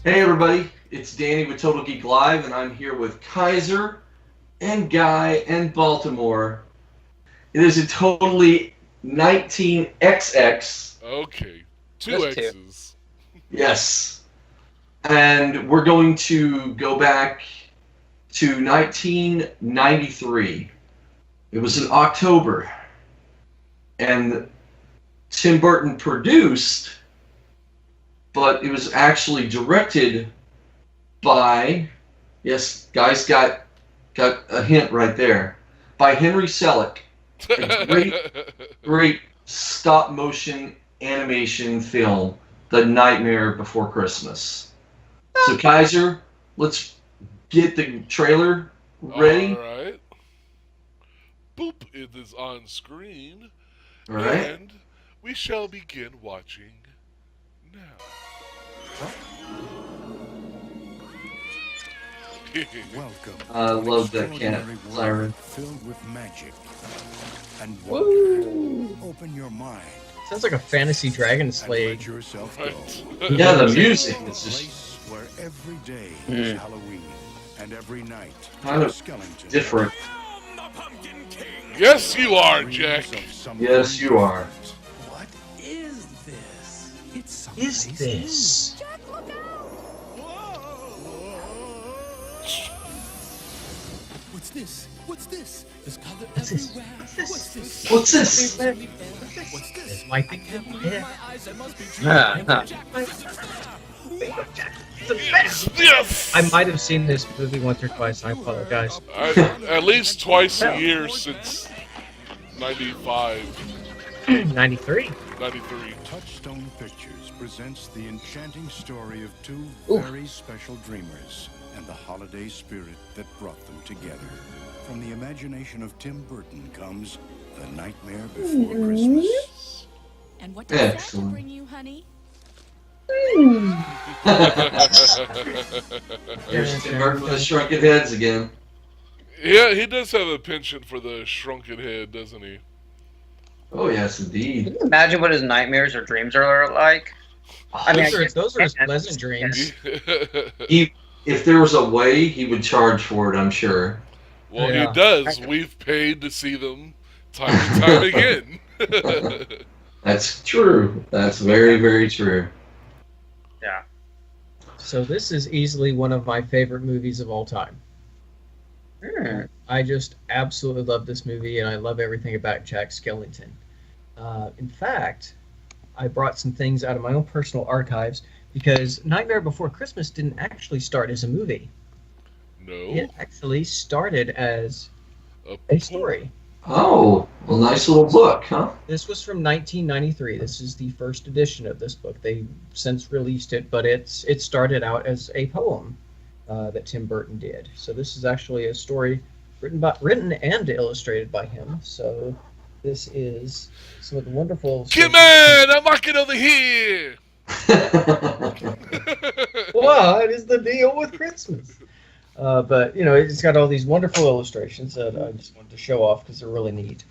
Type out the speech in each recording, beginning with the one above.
Hey everybody, it's Danny with Total Geek Live, and I'm here with Kaiser and Guy and Baltimore. It is a totally 19XX, Okay, two Just two. X's. yes, and we're going to go back to 1993. It was in October, and Tim Burton produced, but it was actually directed by, yes, guys got a hint right there, by Henry Selick, a great stop motion animation film, The Nightmare Before Christmas. So Kaiser, let's get the trailer ready. All right. Boop, it is on screen, All right. and we shall begin watching now. Welcome. I to an love that cat extraordinary world siren. filled with magic and wonder. Woo! Open your mind Sounds like a fantasy dragon and slay. let yourself go. Right. Yeah, the To music a is just place where every day Mm. is Halloween and every night kind of Skellington. different. Yes, you are, Jack. Yes, you are. What is this? It's Is someplace this? What's this? What's this? There's color What's this? everywhere. What's this? What's this? What's this? What's this? This might be good. Yeah. My eyes, I must be Ah, dreaming. ah. Jack. Yes. I might have seen this movie once or twice. I apologize. At least twice a year since 95, 93. 93. Touchstone Pictures presents the enchanting story of two Ooh. very special dreamers and the holiday spirit that brought them together. From the imagination of Tim Burton comes The Nightmare Before Christmas. And what does Santa Excellent. bring you, honey? There's Tim Burton with the shrunken heads again. Yeah, he does have a penchant for the shrunken head, doesn't he? Oh yes, Hmm. indeed. Mm-hmm. Can you imagine what his nightmares or dreams are like? I mean, Those are his guess- pleasant dreams. He, if there was a way, he would charge for it. I'm sure. Well, Yeah. he does. We've paid to see them time and time again. That's true. That's very, very true. Yeah. So this is easily one of my favorite movies of all time. I just absolutely love this movie, and I love everything about Jack Skellington. In fact, I brought some things out of my own personal archives because Nightmare Before Christmas didn't actually start as a movie. No. It actually started as a story. Oh, well, nice little book, huh? This was from 1993. This is the first edition of this book. They've since released it, but it started out as a poem that Tim Burton did. So this is actually a story written and illustrated by him. So this is some of the wonderful. Come on, I'm walking over here. What is the deal with Christmas? But you know, it's got all these wonderful illustrations that I just wanted to show off because they're really neat.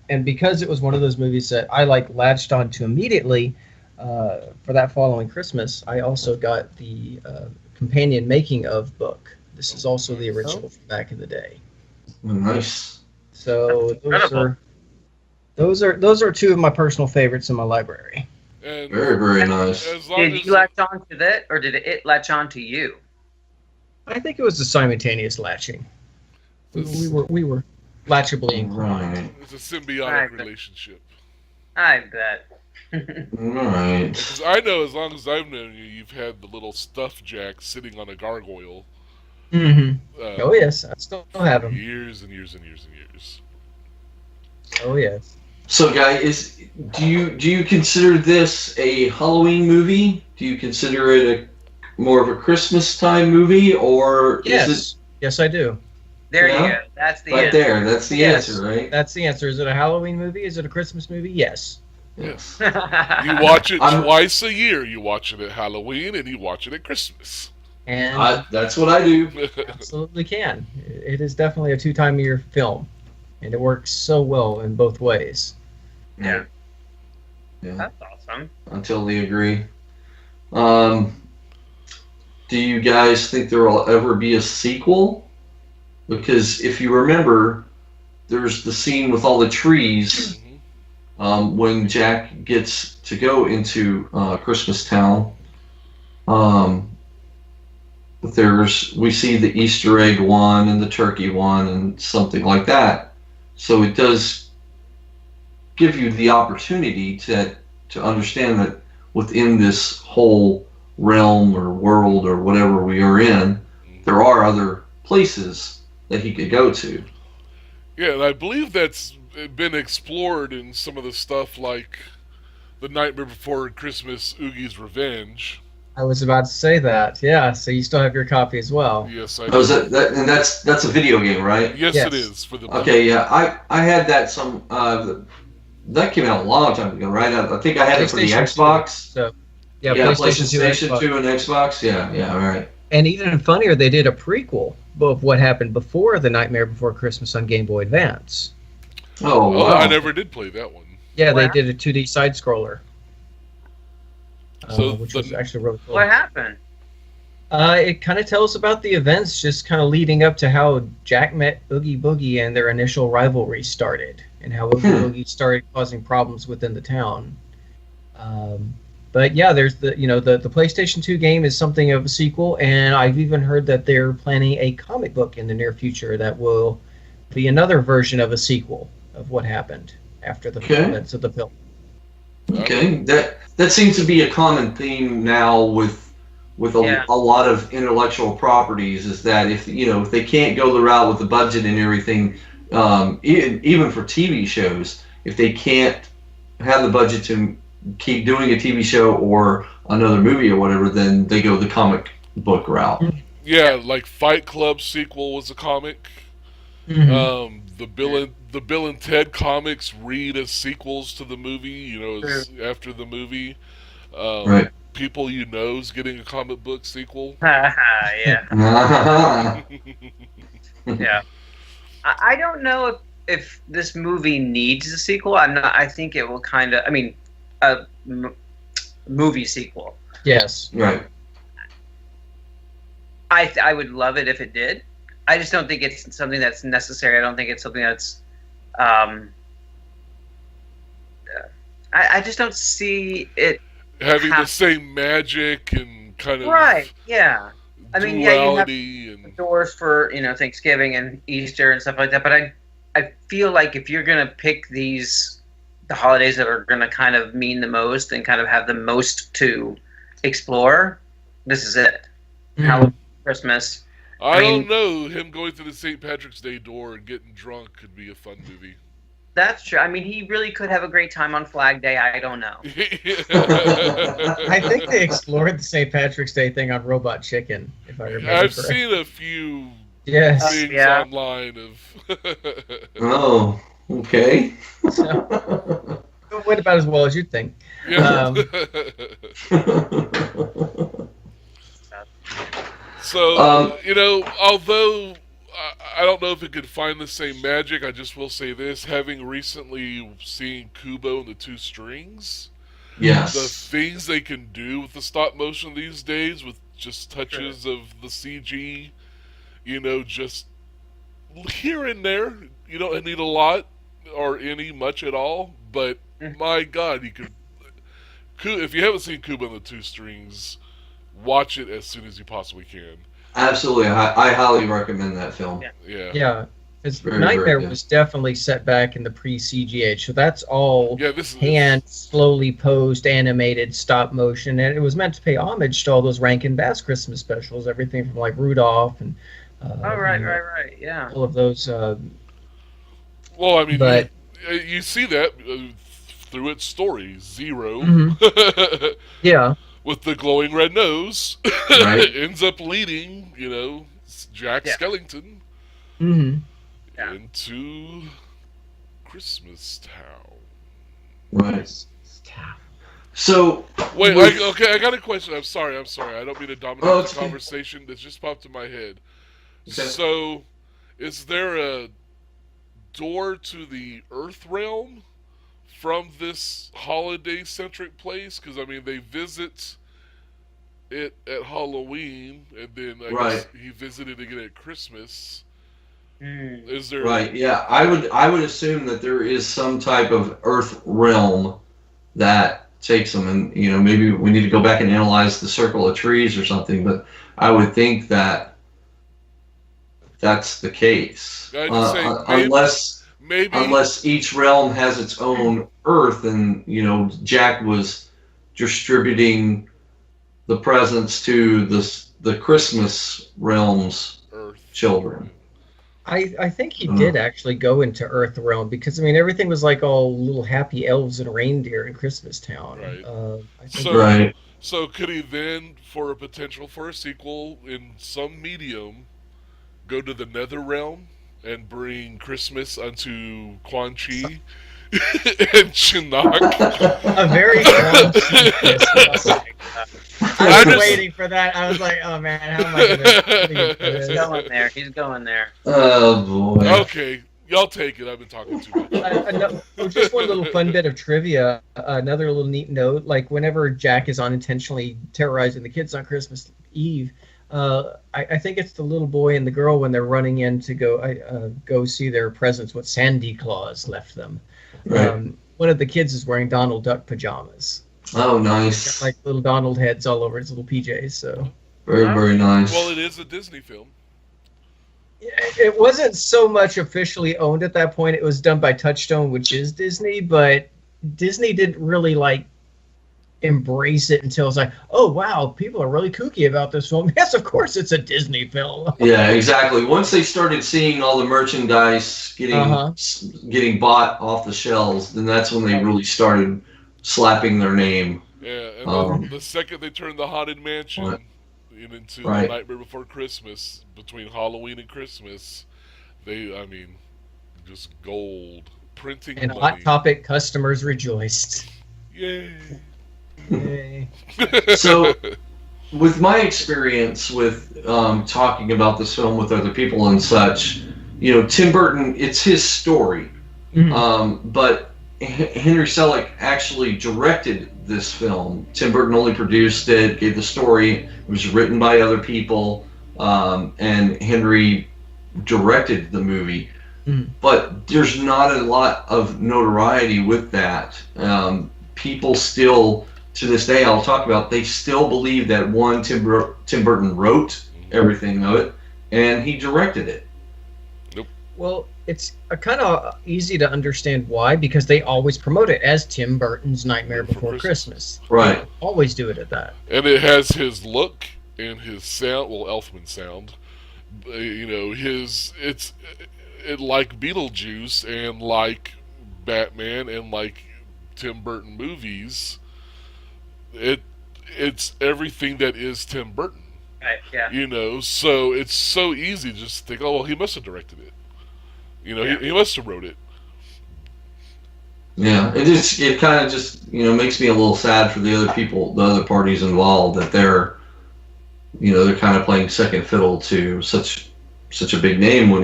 And because it was one of those movies that I latched onto immediately for that following Christmas, I also got the companion making of book. This is also the original from back in the day. Nice. So Incredible. those are two of my personal favorites in my library. And Very, very nice. as long Did as you latch on to that, or did it latch on to you? I think it was a simultaneous latching. We were latchably inclined. Right. it's a symbiotic Right. relationship. I bet. Right. Because I know as long as I've known you, you've had the little stuffed Jack sitting on a gargoyle. Mm-hmm. Uh, Oh yes, I still have them. Years and years and years and years. Oh yes. So, Guy, do you consider this a Halloween movie? Do you consider it a more of a Christmas time movie, or is Yes. Yes, I do. There Yeah. you go. That's the it right answer. there? That's the Yes. answer, right? That's the answer. Is it a Halloween movie? Is it a Christmas movie? Yes. Yes. You watch it I'm- twice a year. You watch it at Halloween and you watch it at Christmas. And That's what I do. absolutely can. It is definitely a 2-time-a-year film, and it works so well in both ways. Yeah. Yeah. That's awesome. I totally agree. Um, do you guys think there will ever be a sequel? Because if you remember, there's the scene with all the trees when Jack gets to go into Christmas Town. We see the Easter egg one and the turkey one and something like that. So it does give you the opportunity to understand that within this whole realm or world or whatever we are in, there are other places that he could go to. Yeah, and I believe that's been explored in some of the stuff like The Nightmare Before Christmas, Oogie's Revenge. I was about to say that. Yeah, so you still have your copy as well. Yes, I Oh, is do. and that's a video game, right? Yes, Yes. it is. For the Okay, yeah, I had that that came out a long time ago, right? I think I had it for the PlayStation Xbox. 2. So, yeah, PlayStation 2 Xbox. and Xbox. Yeah, all right. And even funnier, they did a prequel of what happened before The Nightmare Before Christmas on Game Boy Advance. Oh, Oh, wow. I never did play that one. Yeah, they Wow. did a 2D side scroller, So which the- was actually really cool. What happened? It kind of tells about the events, just kind of leading up to how Jack met Oogie Boogie and their initial rivalry started, and how Oogie Boogie started causing problems within the town. But yeah, there's the PlayStation 2 game is something of a sequel, and I've even heard that they're planning a comic book in the near future that will be another version of a sequel of what happened after the Okay. events of the film. Okay, that seems to be a common theme now with Yeah. a lot of intellectual properties. Is that if they can't go the route with the budget and everything, even for TV shows, if they can't have the budget to keep doing a TV show or another movie or whatever, then they go the comic book route. Yeah, like Fight Club sequel was a comic. Mhm. The Bill and Ted comics read as sequels to the movie. As after the movie. Right. People You Know's getting a comic book sequel. Yeah. Ah. Yeah. I don't know if this movie needs a sequel. I think it will kind of. I mean, a movie sequel. Yes. Right. I would love it if it did. I just don't think it's something that's necessary. I don't think it's something that's. I just don't see it. Having the same magic and kind of Right. Yeah. I mean, yeah, you have duality and doors for Thanksgiving and Easter and stuff like that. But I feel like if you're gonna pick the holidays that are gonna kind of mean the most and kind of have the most to explore, this is it. Halloween, Christmas. I mean- don't know. Him going through the St. Patrick's Day door and getting drunk could be a fun movie. That's true. I mean, he really could have a great time on Flag Day. I don't know. I think they explored the St. Patrick's Day thing on Robot Chicken, if I remember I've correctly. seen a few Yes. things Yeah. online of. Oh, okay. So, it went about as well as you'd think. Yeah. So, although I don't know if it could find the same magic, I just will say this: having recently seen Kubo and the Two Strings, the Yes. things they can do with the stop motion these days with just touches of the CG, just here and there. You don't need a lot or much at all, but my God, if you haven't seen Kubo and the Two Strings, watch it as soon as you possibly can. Absolutely. I highly recommend that film. Yeah. Yeah. Because Very, Nightmare very good. was definitely set back in the pre-CG age. So that's all Yeah, this is hand slowly posed, animated, stop motion. And it was meant to pay homage to all those Rankin Bass Christmas specials, everything from like Rudolph and Right. Yeah. all of those. Well, I mean, But- you see that through its story, Zero, Yeah. with the glowing red nose, Right. ends up leading, Jack Yeah. Skellington Mm-hmm. Yeah. into Christmas Town. Right. So, Wait, with- I got a question. I'm sorry. I don't mean to dominate Oh, the it's okay. conversation. That just popped in my head. Okay. So, is there a door to the Earth realm from this holiday-centric place? Because, I mean, they visit it at Halloween, and then I guess he visited again at Christmas. Is there Right. Yeah, I would assume that there is some type of Earth realm that takes them, and maybe we need to go back and analyze the circle of trees or something. But I would think that that's the case, unless each realm has its own Earth, and Jack was distributing the presents to the Christmas realm's Earth children. I think he did actually go into Earth Realm, because everything was like all little happy elves and reindeer in Christmas Town. Right. So could he then, for a potential for a sequel in some medium, go to the Nether Realm and bring Christmas unto Quan Chi and Shinnok? A very Quan Chi Christmas. I was waiting for that. I was like, oh man, how am I going to... He's going there. Oh boy. Okay, y'all take it. I've been talking too much. Just one little fun bit of trivia. Another little neat note, like whenever Jack is unintentionally terrorizing the kids on Christmas Eve, I think it's the little boy and the girl when they're running in to go see their presents, what Sandy Claus left them. Right. One of the kids is wearing Donald Duck pajamas. Oh, nice. Got, like little Donald heads all over his little PJs. So very, very nice. Well, it is a Disney film. It wasn't so much officially owned at that point. It was done by Touchstone, which is Disney, but Disney didn't really embrace it until it's like, oh wow, people are really kooky about this film. Yes, of course it's a Disney film. Yeah, exactly. Once they started seeing all the merchandise getting bought off the shelves, then that's when they really started slapping their name. Yeah, and then the second they turned the Haunted Mansion into the Nightmare Before Christmas, between Halloween and Christmas, just gold. Printing and money. Hot Topic customers rejoiced. Yay. Yay. So, with my experience with talking about this film with other people and such, Tim Burton, it's his story. Mm-hmm. But Henry Selick actually directed this film. Tim Burton only produced it, gave the story. It was written by other people, and Henry directed the movie. Mm. But there's not a lot of notoriety with that. People still, to this day, I'll talk about, they still believe that Tim Burton wrote everything of it, and he directed it. Nope. Well, it's kind of easy to understand why, because they always promote it as Tim Burton's Nightmare Before Christmas. Right. They always do it at that. And it has his look and his sound, Elfman sound. It like Beetlejuice and like Batman and like Tim Burton movies. It's everything that is Tim Burton. Right, yeah. So it's so easy just to think, oh well, he must have directed it. He must have wrote it. Yeah, it kind of just makes me a little sad for the other parties involved, that they're kind of playing second fiddle to such a big name when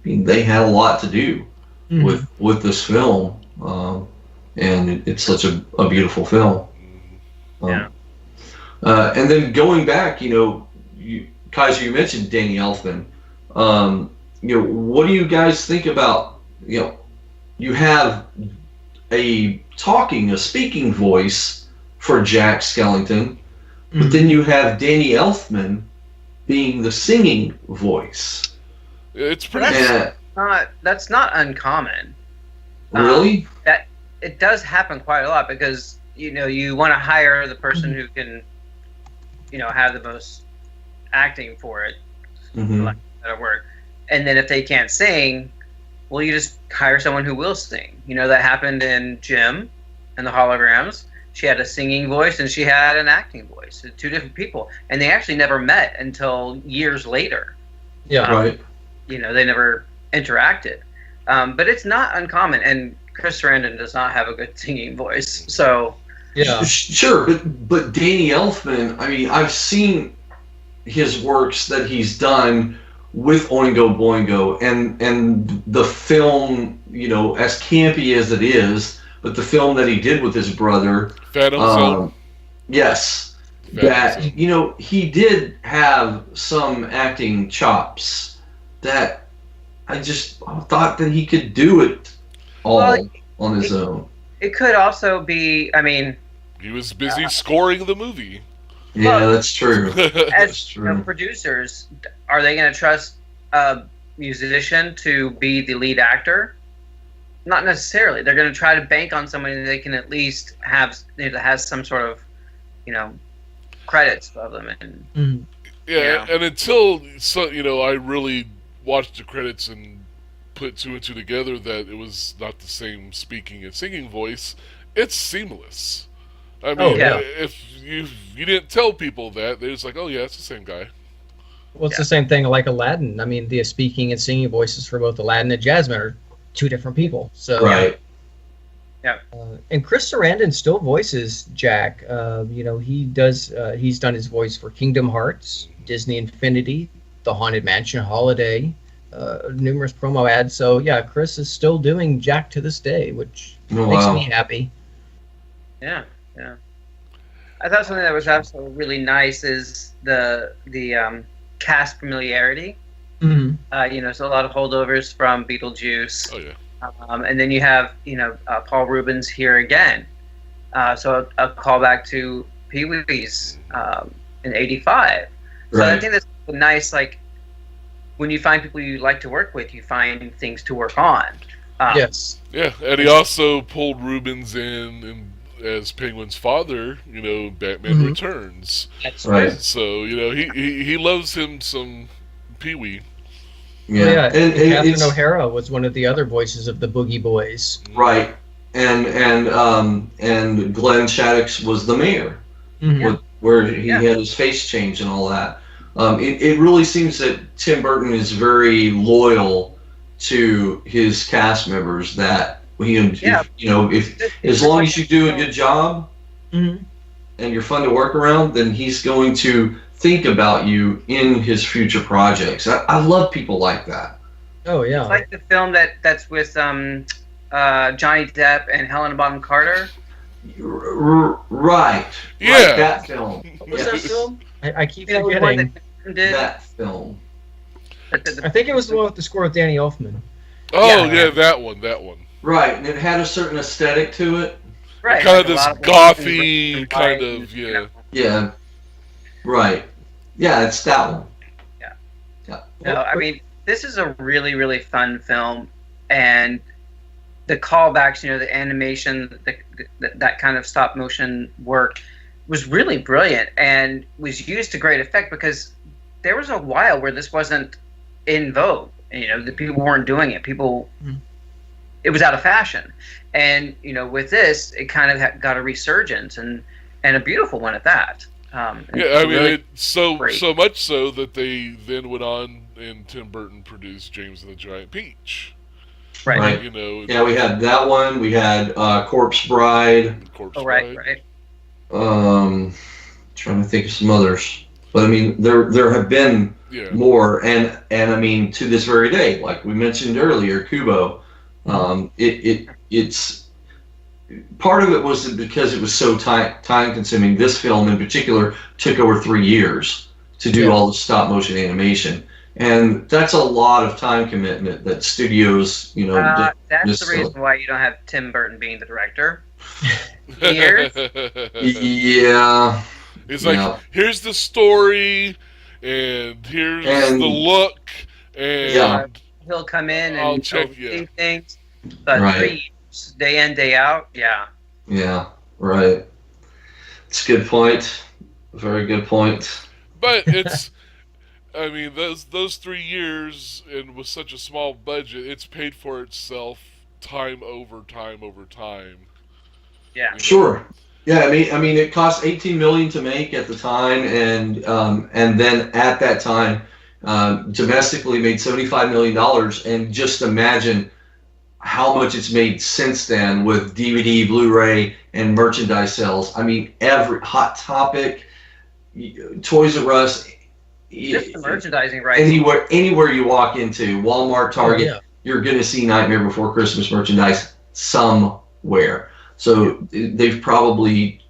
they had a lot to do with this film, and it's such a beautiful film. And then going back, Kaiser, you mentioned Danny Elfman. What do you guys think about, you have a speaking voice for Jack Skellington, but then you have Danny Elfman being the singing voice. It's pretty. That's not uncommon. Really? That it does happen quite a lot, because you want to hire the person who can, have the most acting for it, for lack of a better word. And then if they can't sing, well, you just hire someone who will sing. That happened in Jim and the Holograms. She had a singing voice and she had an acting voice. Two different people. And they actually never met until years later. Yeah, right. They never interacted. But it's not uncommon. And Chris Sarandon does not have a good singing voice. So, yeah. Sure, but Danny Elfman, I've seen his works that he's done with Oingo Boingo, and the film, as campy as it is, but the film that he did with his brother, Phantom Zone. Yes, that he did have some acting chops that I just thought that he could do it all on his own. It could also be, I mean, he was busy scoring the movie. Yeah, that's true. As producers, are they going to trust a musician to be the lead actor? Not necessarily. They're going to try to bank on somebody that they can at least have, that has some sort of, credits of them. And and until I really watched the credits and put two and two together that it was not the same speaking and singing voice, it's seamless. I mean, if you didn't tell people that, they're just like, oh yeah, it's the same guy. Well, it's the same thing like Aladdin. I mean, the speaking and singing voices for both Aladdin and Jasmine are two different people. So right. Yeah. And Chris Sarandon still voices Jack. He does. He's done his voice for Kingdom Hearts, Disney Infinity, The Haunted Mansion Holiday, numerous promo ads. So yeah, Chris is still doing Jack to this day, which makes me happy. Yeah. I thought something that was also really nice is the cast familiarity. Mm-hmm. So a lot of holdovers from Beetlejuice. Oh yeah. And then you have Paul Rubens here again. So a callback to Pee Wee's in '85. So I think that's nice. Like when you find people you like to work with, you find things to work on. Yes. Yeah, and he also pulled Rubens in as Penguin's father. Batman Returns. That's right. So he loves him some Pee Wee. Yeah, and Catherine it's O'Hara was one of the other voices of the Boogie Boys. right, and Glenn Shaddix was the mayor, where he had his face changed and all that. It really seems that Tim Burton is very loyal to his cast members. That if as long as you do a good job and you're fun to work around, then he's going to think about you in his future projects. I love people like that. Oh yeah, it's like the film that's with Johnny Depp and Helena Bonham Carter. Right. Yeah. Like that film. What was that film? I keep forgetting. That film. I think it was the one with the score with Danny Elfman. Oh yeah, that one. Right, and it had a certain aesthetic to it. Right. Kind of this gothy kind of Yeah. Right. Yeah, it's that one. Yeah. No, I mean, this is a really, really fun film, and the callbacks, the animation, that kind of stop motion work was really brilliant and was used to great effect because there was a while where this wasn't in vogue. The people weren't doing it. It was out of fashion, and with this, it kind of got a resurgence and a beautiful one at that. So much so that they then went on and Tim Burton produced James and the Giant Peach. Right. Yeah, we had that one. We had Corpse Bride. Right. Trying to think of some others, but I mean, there have been more, and I mean, to this very day, like we mentioned earlier, Kubo. It's part of it was because it was so time consuming. This film in particular took over 3 years to do all the stop motion animation, and that's a lot of time commitment that studios, that's the reason why you don't have Tim Burton being the director. Years. Yeah. It's like, here's the story, and here's the look, and he'll come in and I'll check things. But 3 years, day in, day out, Yeah, right. It's a good point. Very good point. But it's, I mean, those 3 years, and with such a small budget, it's paid for itself time over time over time. Yeah. Sure. Yeah, I mean, it cost $18 million to make at the time, and then at that time, domestically made $75 million, and just imagine how much it's made since then with DVD, Blu-ray, and merchandise sales. I mean, every Hot Topic, Toys R Us, just the merchandising, right? Anywhere you walk into, Walmart, Target, you're going to see Nightmare Before Christmas merchandise somewhere. So they've probably,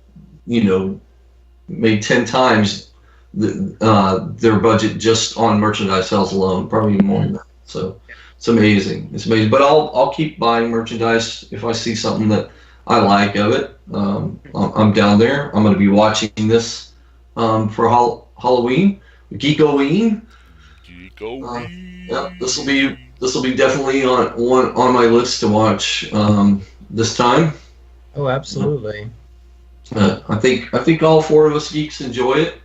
made 10 times their budget just on merchandise sales alone, probably even more than that. So it's amazing. It's amazing. But I'll keep buying merchandise if I see something that I like of it. I'm down there. I'm going to be watching this for Halloween, Geekoween. Yeah, this will be definitely on my list to watch this time. Oh, absolutely. I think all four of us geeks enjoy it.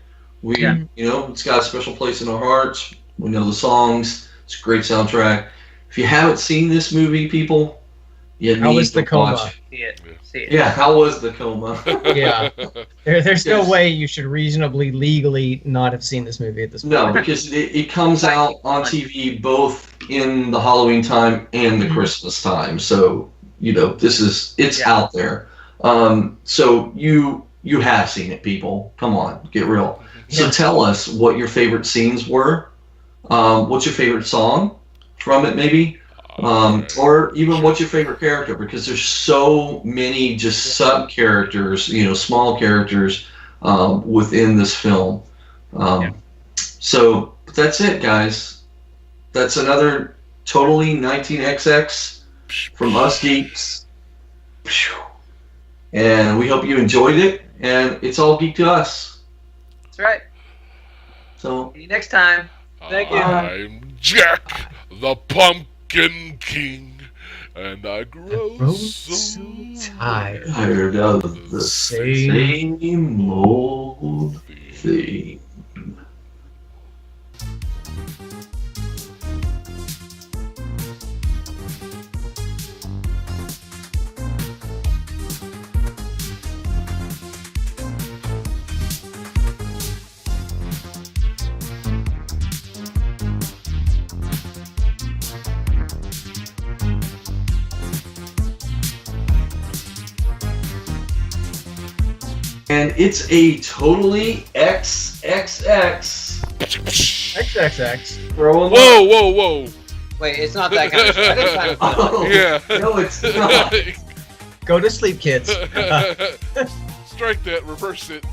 It's got a special place in our hearts. We know the songs. It's a great soundtrack. If you haven't seen this movie, people, you need to watch. See it. Yeah, how was the coma? Yeah, there's no way you should reasonably legally not have seen this movie at this point. No, because it comes out on TV both in the Halloween time and the Christmas time. So it's out there. So you have seen it, people. Come on, get real. So tell us what your favorite scenes were. What's your favorite song from it, maybe? Or even what's your favorite character? Because there's so many just sub characters, small characters within this film. So that's it, guys. That's another totally 19XX from us geeks. And we hope you enjoyed it. And it's all geek to us. That's right. So see you next time. Thank you. I'm Jack, the Pumpkin King, and I grow so tired of the same old thing. And it's a totally XXX. XXX. Whoa. Wait, it's not that kind of stuff. That kind of stuff. Oh, Yeah. No, it's not. Go to sleep, kids. Strike that, reverse it.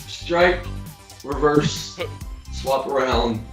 Strike, reverse, swap around.